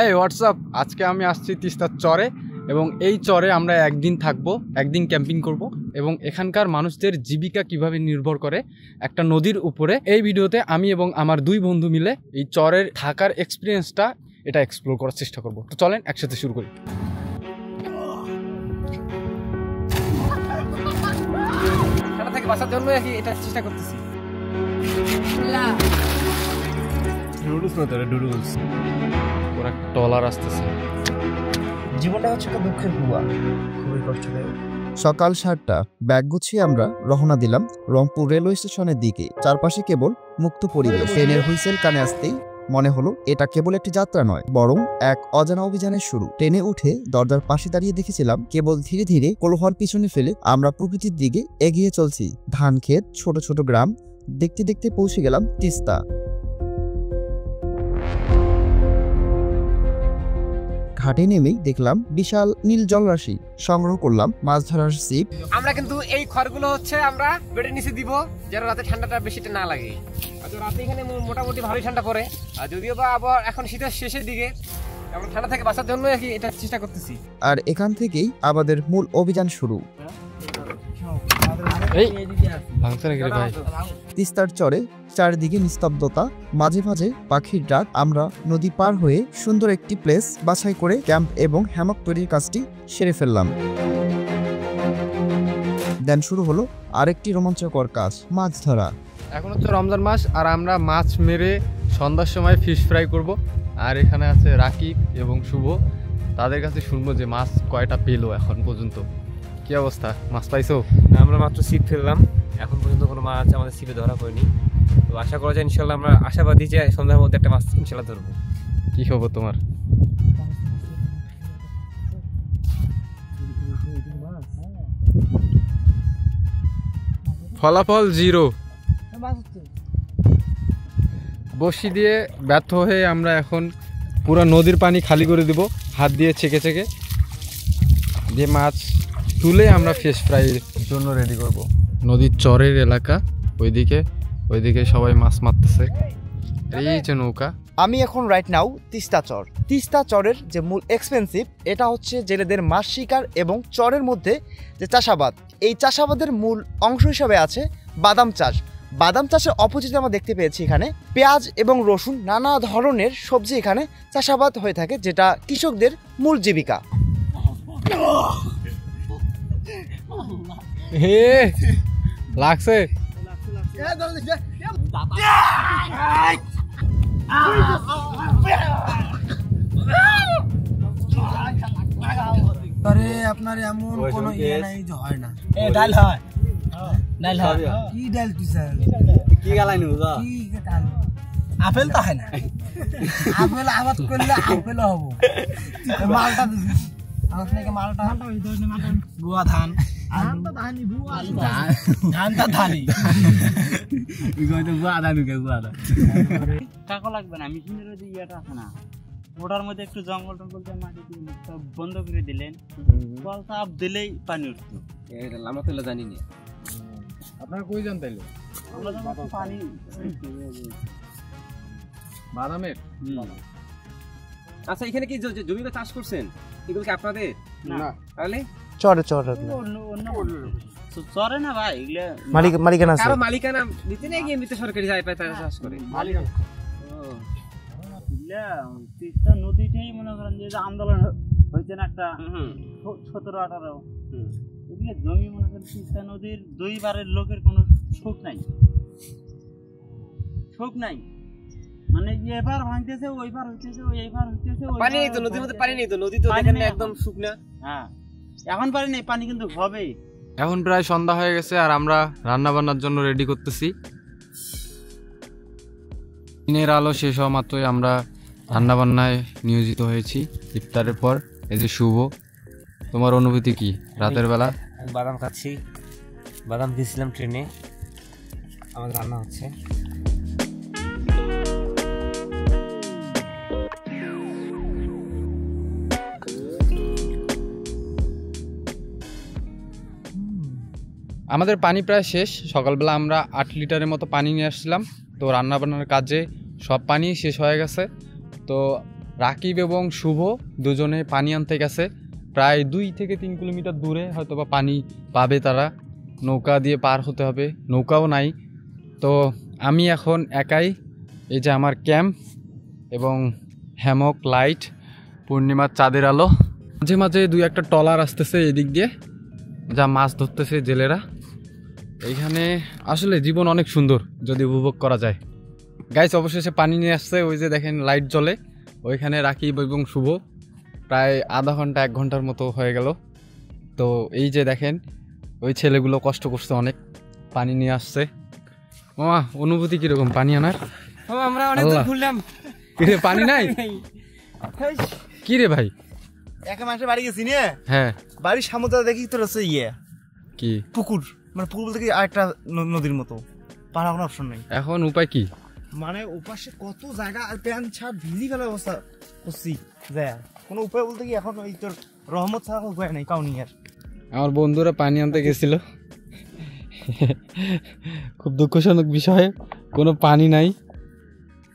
এই হোয়াটসঅ্যাপ, আজকে আমি আসছি তিস্তার চরে এবং এই চরে আমরা একদিন থাকবো, একদিন ক্যাম্পিং করব এবং এখানকার মানুষদের জীবিকা কিভাবে নির্ভর করে একটা নদীর উপরে। এই ভিডিওতে আমি এবং আমার দুই বন্ধু মিলে এই চরের থাকার এক্সপিরিয়েন্সটা এটা এক্সপ্লোর করার চেষ্টা করব। তো চলেন একসাথে শুরু করি। ঠান্ডা থেকে বাঁচার জন্য এটা চেষ্টা করতেছি। ওরা ট্রলার আসতেছে। জীবনটা হচ্ছে একটা দুঃখের গুয়া, খুবই কষ্টদায়ক। সকাল 7টা, ব্যাগ গুছিয়ে আমরা রওনা দিলাম রংপুর রেলওয়ে স্টেশনের দিকে। চারপাশে কেবল মুক্ত পরিবেশ। ট্রেনের হুইসেল কানে আসতেই মনে হলো এটা কেবল একটি যাত্রা নয়, বরং এক অজানা অভিযানের শুরু। ট্রেনে উঠে দরজার পাশে দাঁড়িয়ে দেখেছিলাম কেবল ধীরে ধীরে কোলাহল পিছনে ফেলে আমরা প্রকৃতির দিকে এগিয়ে চলছি। ধান ক্ষেত, ছোট ছোট গ্রাম, দেখতে দেখতে পৌঁছে গেলাম তিস্তা। ঘাটে নেমেই দেখলাম বিশাল নীল জলরাশি। সংগ্রহ করলাম মাছ ধরার ছিপ। আমরা কিন্তু এই খড়গুলো হচ্ছে আমরা বেডের নিচে দিব, যেন রাতে ঠান্ডাটা বেশিটা না লাগে। আচ্ছা, রাতে এখানে মোটামুটি ভালোই ঠান্ডা পড়ে, আর যদিও বা আবার এখন শীতের শেষের দিকে, আমরা ঠান্ডা থেকে বাঁচার জন্য এটা চেষ্টা করতেছি। আর এখান থেকেই আমাদের মূল অভিযান শুরু। তিস্তার চরে চারিদিকে নিস্তব্ধতা, মাঝে মাঝে পাখির ডাক। আমরা নদী পার হয়ে সুন্দর একটি প্লেস বাছাই করে ক্যাম্প এবং হ্যামক তৈরির কাজটি সেরে ফেললাম। দেন শুরু হলো আরেকটি রোমাঞ্চকর কাজ, মাছ ধরা। এখন হচ্ছে রমজান মাস আর আমরা মাছ মেরে সন্ধ্যার সময় ফিশ ফ্রাই করব। আর এখানে আছে রাকিব এবং শুভ, তাদের কাছে শুনবো যে মাছ কয়টা পেলো এখন পর্যন্ত। কি অবস্থা, মাছ পাইছো? আমরা মাত্র ছিপ ফেললাম, এখন পর্যন্ত কোনো মাছ আমাদের ছিপে ধরা পড়েনি। তো আশা করা যায় ইনশাল্লাহ, আমরা আশাবাদী যে সন্ধ্যার মধ্যে একটা মাছ ইনশাল্লাহ ধরবো। কি খবর তোমার? ফলাফল 0। বসি দিয়ে ব্যর্থ হয়ে আমরা এখন পুরো নদীর পানি খালি করে দিব, হাত দিয়ে ছেঁকে ছেঁকে দিয়ে মাছ তুলে আমরা ফিশ ফ্রাইয়ের জন্য রেডি করব। নদীর চরের এলাকা, ওইদিকে সবাই মাছ মারতেছে। এই যে নৌকা। আমি এখন রাইট নাও তিস্তা চর। তিস্তা চরের যে মূল এক্সপেন্সিভ, এটা হচ্ছে জেলেদের মাছ শিকার এবং চরের মধ্যে যে চাষাবাদ। এই চাষাবাদের মূল অংশ হিসাবে আছে বাদাম চাষ। বাদাম চাষের অপোজিটে আমরা দেখতে পেয়েছি এখানে পেঁয়াজ এবং রসুন, নানা ধরনের সবজি এখানে চাষাবাদ হয়ে থাকে, যেটা কৃষকদের মূল জীবিকা। হে লাগছে। আরে আপনার এমন কোন ইয়ে নাই যে হয় না। এ ডাল হয়, ডাল হয়। কি ডাল তুই স্যার? কি গালাইনু যা? কি ডাল? আপেল তো হয় না। আপেল আবাদ করলে আপেল হবে। মালটা দিছিস। আমার থেকে মালটা ওই ধরনের মালটা বুয়া ধান। ধানটা ধানি বুয়া ধান। ধানটা ধানি। ইগোই তো বুয়া ধান কে বুয়া ধান। টাকা লাগবে না, মেশিনের ওই ইয়েটা আছে না, ওটার মধ্যে একটু জঙ্গল টঙ্গল দিয়ে মাটি দিয়ে সব বন্ধ করে দিলেন, জল চাপ দিলেই পানি উঠতো। আমরা তো জানি না। আপনারা কই যান তাইলে? আমরা যখন পানি বাদামের। আচ্ছা, এখানে কি জমিতে চাষ করছেন? এগুলো কি আপনাদের? না, তাহলে চরে চরে না ভাই, এগুলা মালিকানা আছে। কারো মালিকানা দিতে নেই, এমনিতে সরকারি যায় পায় তারা চাষ করে। তিস্তা নদীটাই মনে করেন যে আন্দোলন হয়েছে না একটা 17-18, এগুলো জমি মনে করেন তিস্তা নদীর দুই বারের লোকের কোনো শোক নাই, মানে এবার ভাঙতেছে, ওইবার হইতেছে, এইবার হইতেছে। পানি নেই তো নদীর মধ্যে, পানি নেই তো, নদী তো দেখেন একদম শুকনা। হ্যাঁ, এখন পানি নেই, পানি কিন্তু হবে। এখন প্রায় সন্ধ্যা হয়ে গেছে আর আমরা রান্না বান্নার জন্য রেডি করতেছি। দিনের আলো শেষ হওয়া মাত্রই আমরা রান্না বান্নায় নিয়োজিত হয়েছি ইফতারের পর। এই যে শুভ, তোমার অনুভূতি কি রাতের বেলা? বাদাম খাচ্ছি, বাদাম দিয়েছিলাম ট্রেনে, আমাদের রান্না হচ্ছে। আমাদের পানি প্রায় শেষ। সকালবেলা আমরা 8 লিটারের মতো পানি নিয়ে আসছিলাম, তো রান্নাবান্নার কাজে সব পানি শেষ হয়ে গেছে। তো রাকিব এবং শুভ দুজনে পানি আনতে গেছে, প্রায় 2 থেকে 3 কিলোমিটার দূরে হয়তো বা পানি পাবে তারা, নৌকা দিয়ে পার হতে হবে, নৌকাও নাই। তো আমি এখন একাই, এই যে আমার ক্যাম্প এবং হ্যামক, লাইট, পূর্ণিমার চাঁদের আলো, মাঝে মাঝে 2-1টা ট্রলার আসতেছে এদিক দিয়ে, যা মাছ ধরতেছে জেলেরা। এইখানে আসলে জীবন অনেক সুন্দর যদি উপভোগ করা যায়। গাইস অবশেষে পানি নিয়ে আসছে, ওই যে দেখেন লাইট জ্বলে, ওইখানে রাকিব এবং শুভ প্রায় আধা ঘন্টা 1 ঘন্টার মতো হয়ে গেল। তো এই যে দেখেন ওই ছেলেগুলো কষ্ট করছে অনেক, পানি নিয়ে আসছে। মামা অনুভূতি কিরকম পানি আনার? আমরা অনেক দূর ঘুরলাম, কিরে পানি নাই? কি রে ভাই? একা মাসে বাড়ি গেছি নিয়ে, হ্যাঁ বাড়ির সামনে দেখি তোর হচ্ছে কি পুকুর, মানে পুকুর বলতে কি আরেকটা নদীর মতো, পাড়া কোনো অপশন নেই। এখন উপায় কি? মানে ওপাশে কত জায়গা আর প্যান্ট ছাড় ভিজি ফেলার অবস্থা করছি, যায় কোনো উপায় বলতে কি এখন ওই তোর রহমত ছাড়া উপায় নেই কাউনি আর। আমার বন্ধুরা পানি আনতে গেছিল, খুব দুঃখজনক বিষয়, কোনো পানি নাই।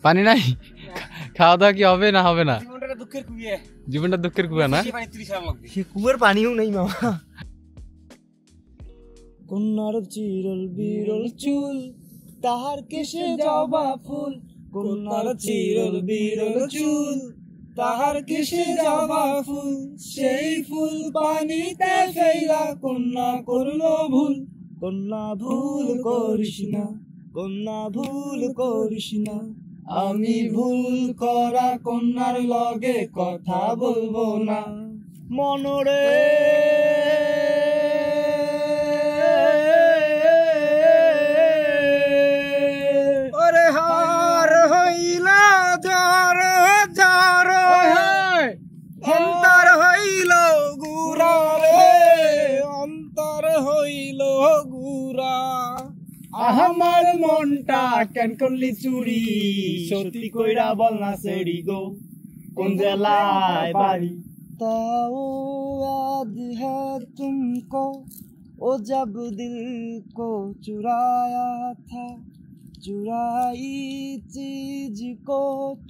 পানি নাই, খাওয়া দাওয়া কি হবে না হবে না? জীবনটা দুঃখের কুইয়ে, জীবনটা দুঃখের কুয়া না? পানি 30 টাকা লাগবে, সে কুয়ার পানিও নেই মামা। কন্যার চিরল বিরল চুল, তাহার কেশে জবা ফুল, কন্যার চিরল বিরল চুল, তাহার কেশে জবা ফুল, সেই ফুল পানিতে ফেলা কন্যা করলো ভুল, কন্যা ভুল করিস না, কন্যা ভুল করিস না, আমি ভুল করা কন্যার লগে কথা বলবো না, মনরে ওরে হার হইলা জ্বর জ্বর, অন্তর হইল গুড়া রে, অন্তর হইল গুড়া, আমার মনটা কেন করলি চুরি, সত্যি কইরা বল না সেরি গো, কোন জেলায় বাড়ি, তাও याद है तुमको ओ जब दिल को चुराया था, चुराई चीज को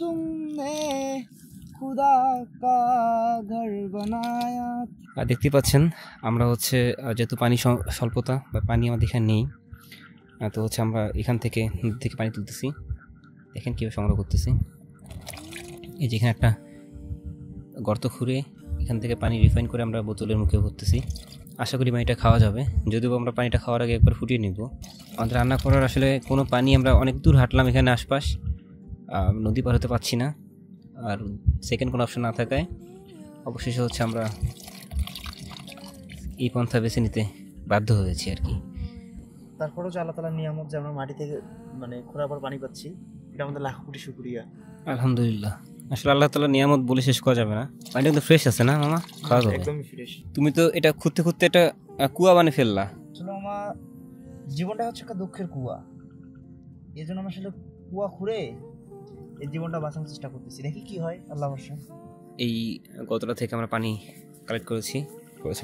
तुमने खुदा का घर बनाया। দেখতে পাচ্ছেন আমরা হচ্ছে যেহেতু পানি স্বল্পতা বা পানি আমাদের এখানে নেই, তো হচ্ছে আমরা এখান থেকে নদী থেকে পানি তুলতেছি, দেখেন কীভাবে সংগ্রহ করতেছি। এই যে এখানে একটা গর্ত খুঁড়ে এখান থেকে পানি রিফাইন করে আমরা বোতলের মুখে ভরতেছি। আশা করি পানিটা খাওয়া যাবে, যদিও আমরা পানিটা খাওয়ার আগে একবার ফুটিয়ে নিব। আমাদের রান্না করার আসলে কোনো পানি, আমরা অনেক দূর হাঁটলাম এখানে আশপাশ, নদী পার হতে পারছি না, আর সেকেন্ড কোনো অপশন না থাকায় অবশেষে হচ্ছে আমরা এই পন্থা বেছে নিতে বাধ্য হয়েছি আর কি। তারপরেও যে আল্লাহ তাআলার নিয়ামত যে আমরা মাটি থেকে মানে খোঁড়ার পর পানি পাচ্ছি, এটা আমাদের লাখ কোটি শুকরিয়া, আলহামদুলিল্লাহ। আসলে আল্লাহ তাআলার নিয়ামত বলে শেষ করা যাবে না। পানিটা কিন্তু ফ্রেশ আছে না মামা? খাওয়া যাবে একদমই ফ্রেশ। তুমি তো এটা খুঁজতে খুঁজতে একটা কুয়া বানিয়ে ফেললা। আসলে আমার জীবনটা হচ্ছে একটা দুঃখের কুয়া, এই জন্য আমি আসলে কুয়া খুঁড়ে এই জীবনটা বাঁচানোর চেষ্টা করতেছি, দেখি কি হয় আল্লাহ ভরসা। এই গতটা থেকে আমরা পানি কালেক্ট করেছি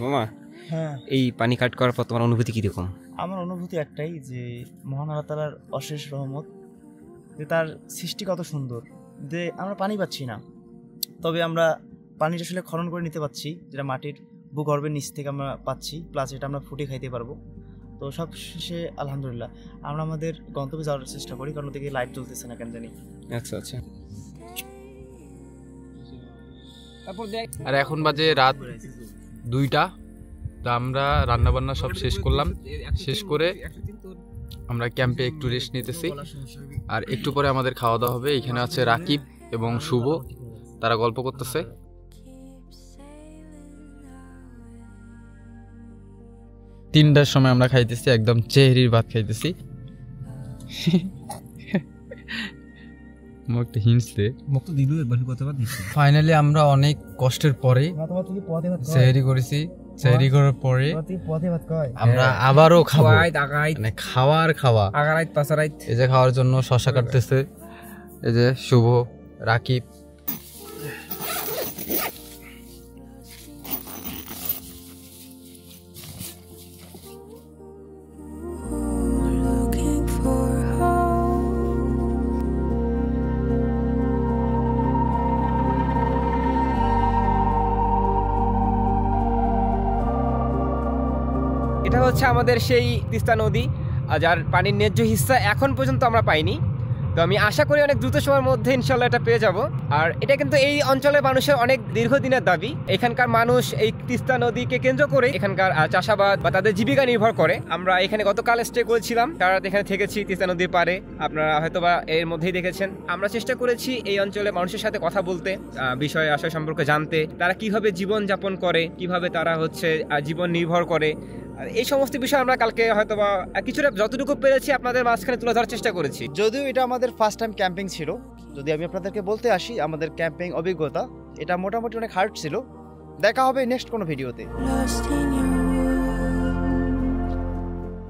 মামা। হ্যাঁ, এই পানি কালেক্ট করার পর তোমার অনুভূতি কীরকম? আমার অনুভূতি একটাই যে মহান আল্লাহ তাআলার অশেষ রহমত, যে তার সৃষ্টি কত সুন্দর, যে আমরা পানি পাচ্ছি না, তবে আমরা পানিটা আসলে খনন করে নিতে পারছি, যেটা মাটির ভূগর্ভের নিচ থেকে আমরা পাচ্ছি, প্লাস এটা আমরা ফুটে খাইতে পারবো। তো সব শেষে আলহামদুলিল্লাহ আমরা আমাদের গন্তব্যে যাওয়ার চেষ্টা করি, কারণ ওদিকে লাইট জ্বলতেছে না কেন জানি। আচ্ছা আচ্ছা। আর এখন বাজে রাত 2টা, তা আমরা রান্নাবান্না সব শেষ করলাম, শেষ করে আমরা ক্যাম্পে একটু রেস্ট নিতেছি, আর একটু পরে আমাদের খাওয়া দাওয়া হবে। এখানে আছে রাকিব এবং শুভ, তারা গল্প করতেছে। 3টার সময় আমরা খাইতেছি, একদম চেহারির ভাত খাইতেছি। মুখটা হিংসে, মুখ তো দিলু একবার কতবার দিছি। ফাইনালি আমরা অনেক কষ্টের পরে চেহারি করেছি। চেহারি করার পরে আমরা আবারও খাবো, মানে খাওয়া আগারাইত পাসারাইত। এই যে খাওয়ার জন্য শশা কাটতেছে, এই যে শুভ, রাকিব। এটা হচ্ছে আমাদের সেই তিস্তা নদী, যার পানির ন্যায্য হিস্সা এখন পর্যন্ত আমরা পাইনি। তো আমি আশা করি অনেক দ্রুত সময়ের মধ্যে ইনশাল্লাহ এটা পেয়ে যাব। আর এটা কিন্তু এই অঞ্চলের মানুষের অনেক দীর্ঘদিনের দাবি। এখানকার মানুষ এই তিস্তা নদীকে কেন্দ্র করে এখানকার চাষাবাদ বা তাদের জীবিকা নির্ভর করে। আমরা এখানে গতকাল স্টে করেছিলাম, তারা এখানে থেকেছি তিস্তা নদীর পারে, আপনারা হয়তোবা এর মধ্যেই দেখেছেন। আমরা চেষ্টা করেছি এই অঞ্চলের মানুষের সাথে কথা বলতে, বিষয় আশয় সম্পর্কে জানতে, তারা কিভাবে জীবন যাপন করে, কিভাবে তারা হচ্ছে জীবন নির্ভর করে। এই সমস্ত বিষয় আমরা কালকে হয়তোবা কিছুটা যতটুকু পেরেছি আপনাদের মাঝখানে তুলে ধরার চেষ্টা করেছি। যদিও এটা আমাদের ফার্স্ট টাইম ক্যাম্পিং ছিল, যদি আমি আপনাদেরকে বলতে আসি আমাদের ক্যাম্পিং অভিজ্ঞতা এটা মোটামুটি অনেক হার্ড ছিল। দেখা হবে নেক্সট কোনো ভিডিওতে। Lost in